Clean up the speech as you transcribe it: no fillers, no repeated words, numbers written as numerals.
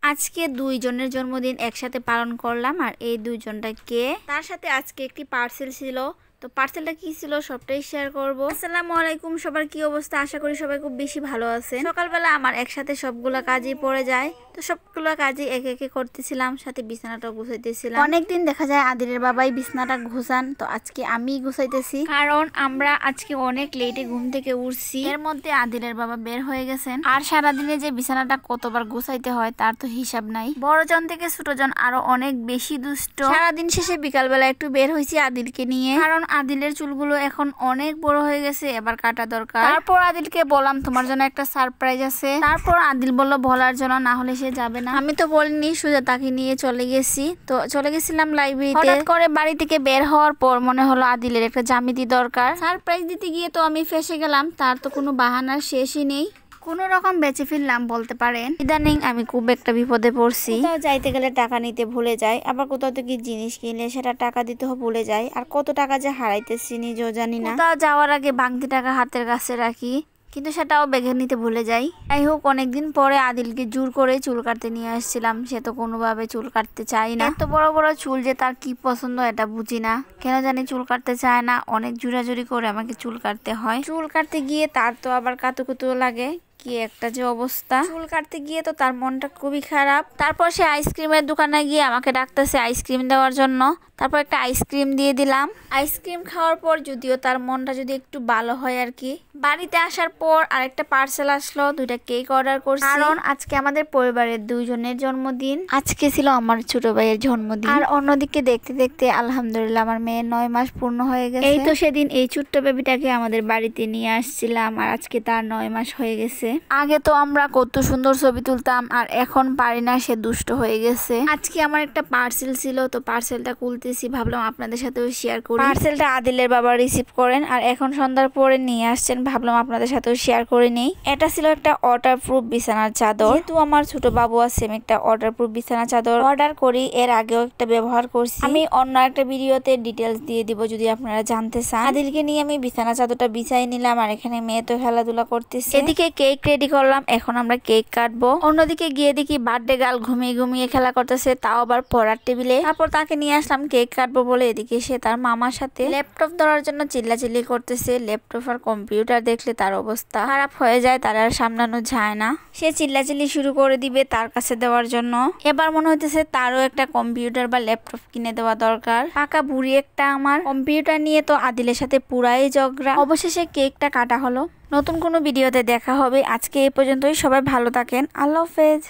আজকে দুইজনের জন্মদিন একসাথে পালন করলাম। আর এই দুইজনটা কে, তার সাথে আজকে একটি পার্সেল ছিল। তো পার্সেলটা কি ছিল সবটাই শেয়ার করব। আসসালামু আলাইকুম, সবার কি অবস্থা? আশা করি সবাই খুব বেশি ভালো আছেন। সকালবেলা আমার একসাথে সবগুলা কাজই পড়ে যায়, তো সবগুলা কাজই একে একে করতেছিলাম, সাথে বিছানাটা গুছাইতেছিলাম। অনেকদিন দেখা যায় আদিলের বাবাই বিছানাটা গুছান, তো আজকে আমি গুছাইতেছি, কারণ আমরা আজকে অনেক লেটে ঘুম থেকে উঠছি। এর মধ্যে আদিলের বাবা বের হয়ে গেছেন। আর সারাদিনে যে বিছানাটা কতবার গুছাইতে হয় তার তো হিসাব নাই। বড়জন থেকে ছোটজন আরো অনেক বেশি দুষ্ট। সারাদিন শেষে বিকালবেলা একটু বের হয়েছি আদিলকে নিয়ে, কারণ আদিলের চুলগুলো এখন অনেক বড় হয়ে গেছে, এবার কাটা দরকার। তারপর আদিলকে বললাম তোমার জন্য একটা সারপ্রাইজ আছে। তারপর আদিল বলল বলার জন্য, না হলে সে যাবে না। আমি তো বলিনি, সোজা তাকে নিয়ে চলে গেছি। তো চলে গেছিলাম লাইব্রেরিতে। হঠাৎ করে বাড়ি থেকে বের হওয়ার পর মনে হলো আদিলের একটা জ্যামিতি দরকার। সারপ্রাইজ দিতে গিয়ে তো আমি ফেসে গেলাম, তার তো কোনো বাহানার শেষই নেই। কোনো রকম বেঁচে ফিরলাম বলতে পারেন। ইদানিং আমি খুব একটা বিপদে পড়ছি। কোথাও যাইতে গেলে টাকা নিতে ভুলে যাই, আবার কোথাও থেকে জিনিস কিনলে সেটা টাকা দিতেও ভুলে যাই। আর কত টাকা যে হারাইতেছি নিজেও জানি না। কোথাও যাওয়ার আগে ভাঙতি টাকা হাতের কাছে রাখি, কিন্তু সেটাও ব্যাগে নিতে ভুলে যাই। যাই হোক, অনেকদিন পরে আদিলকে জোর করে চুল কাটতে নিয়ে আসছিলাম। সে তো কোনোভাবে চুল কাটতে চাই না। এত বড় বড় চুল যে তার কি পছন্দ এটা বুঝি না, কেন জানি চুল কাটতে চায় না। অনেক জোরাজুরি করে আমাকে চুল কাটতে হয়। চুল কাটতে গিয়ে তার তো আবার কাতুকুতু লাগে। কি একটা যে অবস্থা, চুল কাটতে গিয়ে তো তার মনটা খুবই খারাপ। তারপর সে আইসক্রিমের দোকানে গিয়ে আমাকে ডাকতেছে আইসক্রিম দেওয়ার জন্য। তারপর একটা আইসক্রিম দিয়ে দিলাম। আইসক্রিম খাওয়ার পর যদিও তার মনটা যদি একটু ভালো হয় আর কি। বাড়িতে আসার পর আরেকটা পার্সেল আসলো, 2টা কেক অর্ডার করছি, কারণ আজকে আমাদের পরিবারের 2 জনের জন্মদিন। আজকে ছিল আমার ছোট ভাইয়ের জন্মদিন। আর অন্যদিকে দেখতে দেখতে আলহামদুলিল্লাহ আমার মেয়ের 9 মাস পূর্ণ হয়ে গেছে। এই তো সেদিন এই ছোট্ট বেবিটাকে আমাদের বাড়িতে নিয়ে আসছিলাম, আর আজকে তার 9 মাস হয়ে গেছে। আগে তো আমরা কত সুন্দর ছবি তুলতাম, আর এখন পারি না, সে দুষ্ট হয়ে গেছে। আজকে আমার একটা পার্সেল ছিল, তো পার্সেলটা খুলতেছি, ভাবলাম আপনাদের সাথেও শেয়ার করি। পার্সেলটা আদিলের বাবা রিসিভ করেন, আর এখন সন্ধ্যার পরে নিয়ে আসছেন, ভাবলাম আপনাদের সাথেও শেয়ার করে নেই। এটা ছিল একটা ওয়াটারপ্রুফ বিছানার চাদর। যেহেতু আমার ছোট বাবু আছে, আমি একটা ওয়াটারপ্রুফ বিছানার চাদর অর্ডার করি। এর আগেও একটা ব্যবহার করছি, আমি অন্য একটা ভিডিওতে ডিটেলস দিয়ে দিব যদি আপনারা জানতে চান। আদিলকে নিয়ে আমি বিছানা চাদরটা বিছাই নিলাম, আর এখানে মেয়ে তো খেলাধুলা করতেছে। এদিকে কেক রেডি করলাম, এখন আমরা কেক কাটবো। অন্যদিকে গিয়ে দেখি বার্থডে গার্ল ঘুমিয়ে ঘুমিয়ে খেলা করতেছে, তাও আবার পড়ার টেবিলে। তারপর তাকে নিয়ে আসলাম কেক কাটবো বলে। এদিকে সে তার মামার সাথে ল্যাপটপ ধরার জন্য চিল্লাচিল্লি করতেছে। ল্যাপটপ আর কম্পিউটার দেখলে তার অবস্থা খারাপ হয়ে যায়, তার আর সামলানো যায় না। সে চিল্লাচিল্লি শুরু করে দিবে তার কাছে দেওয়ার জন্য। এবার মনে হইতেছে তারও একটা কম্পিউটার বা ল্যাপটপ কিনে দেওয়া দরকার। পাকা বুড়ি একটা আমার। কম্পিউটার নিয়ে তো আদিলের সাথে পুরাই ঝগড়া। অবশেষে কেকটা কাটা হলো। নতুন কোনো ভিডিওতে দেখা হবে। আজকে এই পর্যন্তই, সবাই ভালো থাকেন। আল্লাহ হাফেজ।